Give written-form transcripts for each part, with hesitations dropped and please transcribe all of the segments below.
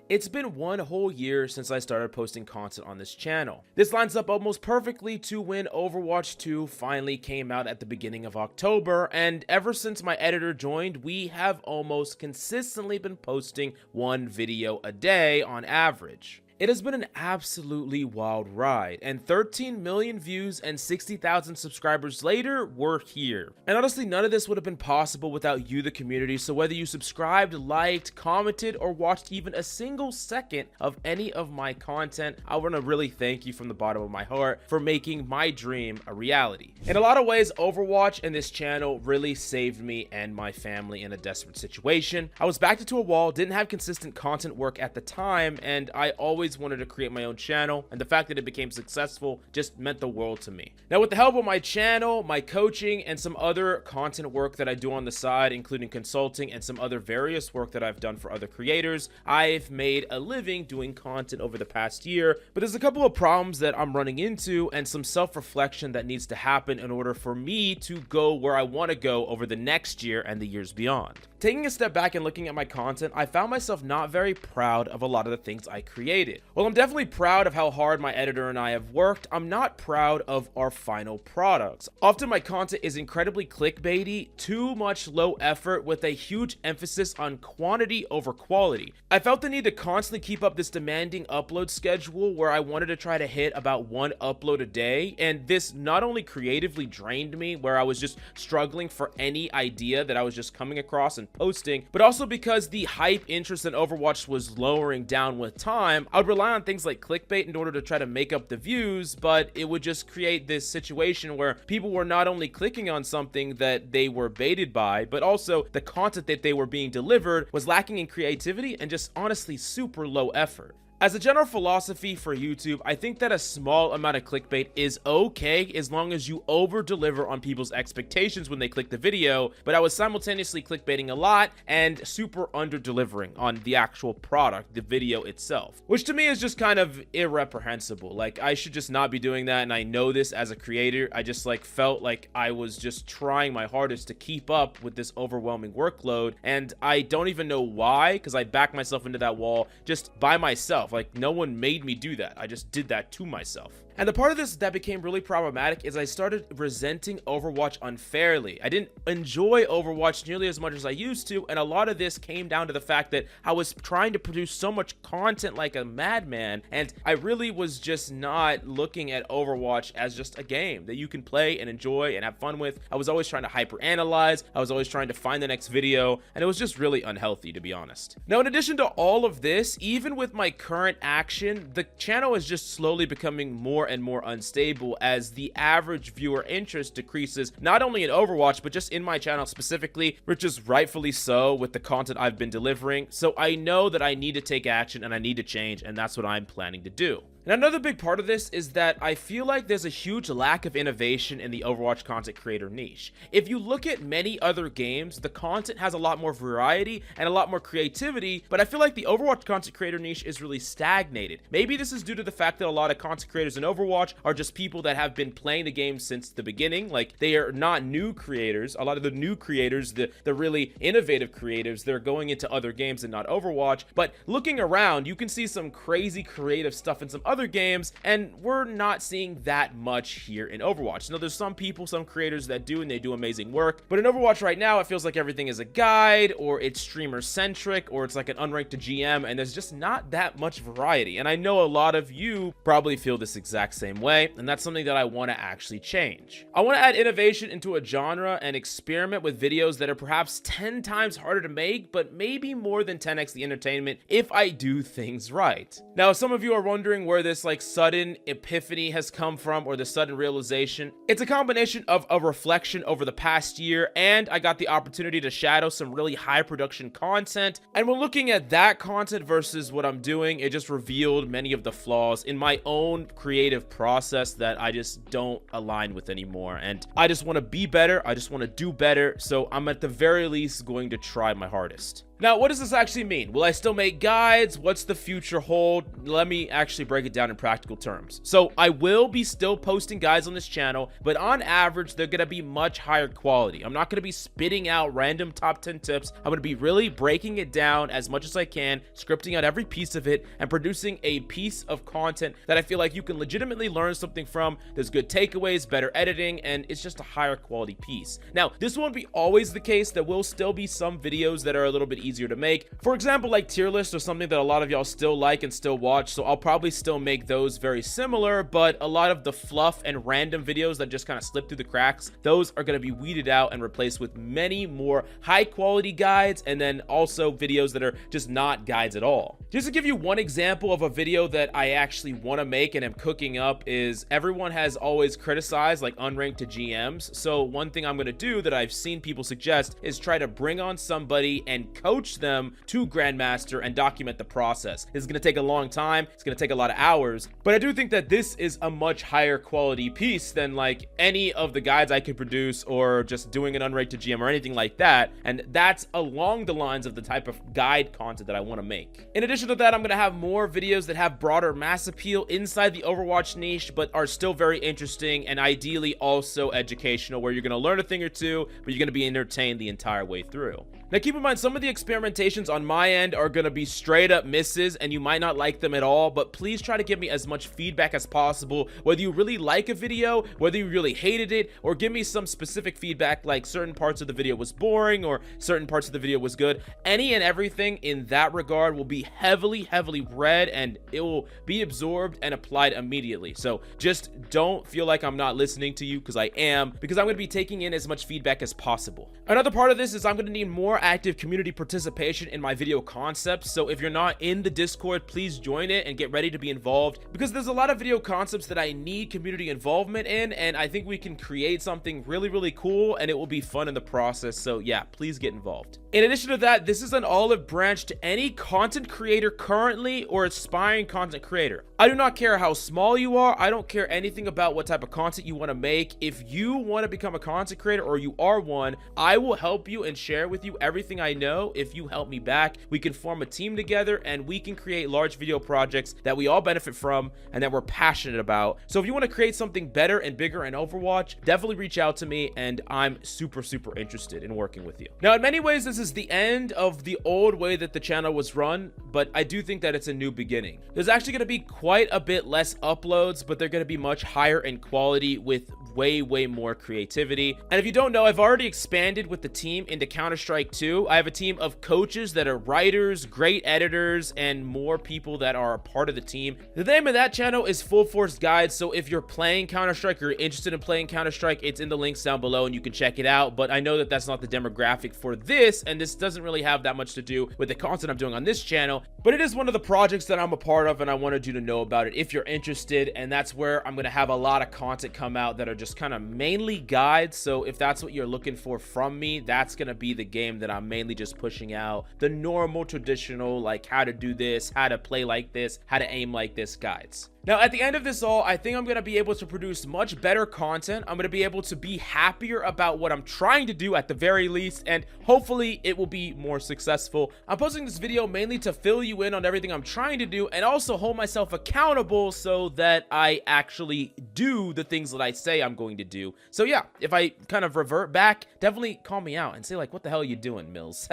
It's been one whole year since I started posting content on this channel. This lines up almost perfectly to when Overwatch 2 finally came out at the beginning of October, and ever since my editor joined, we have almost consistently been posting one video a day on average. It has been an absolutely wild ride, and 13 million views and 60,000 subscribers later, we're here. And honestly, none of this would have been possible without you, the community, so whether you subscribed, liked, commented, or watched even a single second of any of my content, I want to really thank you from the bottom of my heart for making my dream a reality. In a lot of ways, Overwatch and this channel really saved me and my family in a desperate situation. I was backed into a wall, didn't have consistent content work at the time, and I always wanted to create my own channel, and the fact that it became successful just meant the world to me. Now, with the help of my channel, my coaching, and some other content work that I do on the side, including consulting and some other various work that I've done for other creators, I've made a living doing content over the past year. But there's a couple of problems that I'm running into and some self-reflection that needs to happen in order for me to go where I want to go over the next year and the years beyond. Taking a step back and looking at my content, I found myself not very proud of a lot of the things I created. While I'm definitely proud of how hard my editor and I have worked, I'm not proud of our final products. Often my content is incredibly clickbaity, too much low effort with a huge emphasis on quantity over quality. I felt the need to constantly keep up this demanding upload schedule where I wanted to try to hit about one upload a day, and this not only creatively drained me, where I was just struggling for any idea that I was just coming across and posting, but also because the hype interest in Overwatch was lowering down with time, I would rely on things like clickbait in order to try to make up the views, but it would just create this situation where people were not only clicking on something that they were baited by, but also the content that they were being delivered was lacking in creativity and just honestly super low effort. As a general philosophy for YouTube, I think that a small amount of clickbait is okay as long as you over-deliver on people's expectations when they click the video, but I was simultaneously clickbaiting a lot and super under-delivering on the actual product, the video itself, which to me is just kind of irreprehensible. Like, I should just not be doing that, and I know this as a creator. I just felt like I was just trying my hardest to keep up with this overwhelming workload, and I don't even know why, because I backed myself into that wall just by myself. Like, no one made me do that. I just did that to myself. And the part of this that became really problematic is I started resenting Overwatch unfairly. I didn't enjoy Overwatch nearly as much as I used to, and a lot of this came down to the fact that I was trying to produce so much content like a madman, and I really was just not looking at Overwatch as just a game that you can play and enjoy and have fun with. I was always trying to hyper-analyze, I was always trying to find the next video, and it was just really unhealthy, to be honest. Now, in addition to all of this, even with my current action, the channel is just slowly becoming more and more unstable as the average viewer interest decreases, not only in Overwatch but just in my channel specifically, which is rightfully so with the content I've been delivering. So I know that I need to take action and I need to change, and that's what I'm planning to do. And another big part of this is that I feel like there's a huge lack of innovation in the Overwatch content creator niche. If you look at many other games, the content has a lot more variety and a lot more creativity, but I feel like the Overwatch content creator niche is really stagnated. Maybe this is due to the fact that a lot of content creators in Overwatch are just people that have been playing the game since the beginning. Like, they are not new creators. A lot of the new creators, the really innovative creators, they're going into other games and not Overwatch. But looking around, you can see some crazy creative stuff in some other games, and we're not seeing that much here in Overwatch. Now, there's some people, some creators that do, and they do amazing work, but in Overwatch right now, it feels like everything is a guide, or it's streamer centric, or it's like an unranked GM, and there's just not that much variety. And I know a lot of you probably feel this exact same way, and that's something that I want to actually change. I want to add innovation into a genre and experiment with videos that are perhaps 10 times harder to make, but maybe more than 10x the entertainment if I do things right. Now, some of you are wondering where this sudden epiphany has come from, or the sudden realization. It's a combination of a reflection over the past year, and I got the opportunity to shadow some really high production content, and when looking at that content versus what I'm doing, it just revealed many of the flaws in my own creative process that I just don't align with anymore. And I just want to be better, I just want to do better, so I'm at the very least going to try my hardest. Now, what does this actually mean? Will I still make guides? What's the future hold? Let me actually break it down in practical terms. So I will be still posting guides on this channel, but on average, they're going to be much higher quality. I'm not going to be spitting out random top 10 tips. I'm going to be really breaking it down as much as I can, scripting out every piece of it, and producing a piece of content that I feel like you can legitimately learn something from. There's good takeaways, better editing, and it's just a higher quality piece. Now, this won't be always the case. There will still be some videos that are a little bit easier to make. For example, like tier lists or something that a lot of y'all still like and still watch, so I'll probably still make those very similar, but a lot of the fluff and random videos that just kind of slip through the cracks, those are going to be weeded out and replaced with many more high quality guides, and then also videos that are just not guides at all. Just to give you one example of a video that I actually want to make and am cooking up is, everyone has always criticized like unranked to GMs, so one thing I'm going to do that I've seen people suggest is try to bring on somebody and coach them to Grandmaster and document the process. This is going to take a long time. It's going to take a lot of hours, but I do think that this is a much higher quality piece than like any of the guides I could produce or just doing an unrated GM or anything like that. And that's along the lines of the type of guide content that I want to make. In addition to that, I'm going to have more videos that have broader mass appeal inside the Overwatch niche, but are still very interesting and ideally also educational, where you're going to learn a thing or two, but you're going to be entertained the entire way through. Now, keep in mind, some of the experimentations on my end are going to be straight up misses, and you might not like them at all, but please try to give me as much feedback as possible, whether you really like a video, whether you really hated it, or give me some specific feedback, like certain parts of the video was boring or certain parts of the video was good. Any and everything in that regard will be heavily read, and it will be absorbed and applied immediately. So just don't feel like I'm not listening to you, because I am, because I'm going to be taking in as much feedback as possible. Another part of this is I'm going to need more active community participation in my video concepts. So if you're not in the Discord, please join it and get ready to be involved, because there's a lot of video concepts that I need community involvement in, and I think we can create something really cool, and it will be fun in the process. So yeah, please get involved. In addition to that, this is an olive branch to any content creator currently or aspiring content creator. I do not care how small you are. I don't care anything about what type of content you want to make. If you want to become a content creator, or you are one, I will help you and share with you everything I know. If you help me back, we can form a team together and we can create large video projects that we all benefit from and that we're passionate about. So if you want to create something better and bigger in Overwatch, definitely reach out to me, and I'm super interested in working with you. Now, in many ways, this is the end of the old way that the channel was run, but I do think that it's a new beginning. There's actually going to be quite a bit less uploads, but they're going to be much higher in quality with way more creativity. And if you don't know, I've already expanded with the team into Counter-Strike 2. I have a team of coaches that are writers, great editors, and more people that are a part of the team. The name of that channel is Full Force Guides, so if you're playing Counter-Strike or you're interested in playing Counter-Strike, it's in the links down below and you can check it out. But I know that that's not the demographic for this, and this doesn't really have that much to do with the content I'm doing on this channel, but it is one of the projects that I'm a part of, and I wanted you to know about it if you're interested. And that's where I'm going to have a lot of content come out that are just kind of mainly guides. So if that's what you're looking for from me, that's going to be the game that I'm mainly just pushing out. The normal traditional, like how to do this, how to play like this, how to aim like this guides. Now, at the end of this all, I think I'm going to be able to produce much better content. I'm going to be able to be happier about what I'm trying to do at the very least, and hopefully it will be more successful. I'm posting this video mainly to fill you in on everything I'm trying to do, and also hold myself accountable so that I actually do the things that I say I'm going to do. So yeah, if I kind of revert back, definitely call me out and say like, what the hell are you doing, Mills?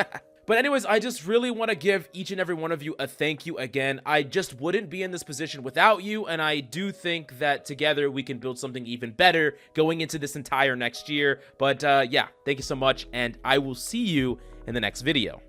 But anyways, I just really want to give each and every one of you a thank you again. I just wouldn't be in this position without you, and I do think that together we can build something even better going into this entire next year. But yeah, thank you so much, and I will see you in the next video.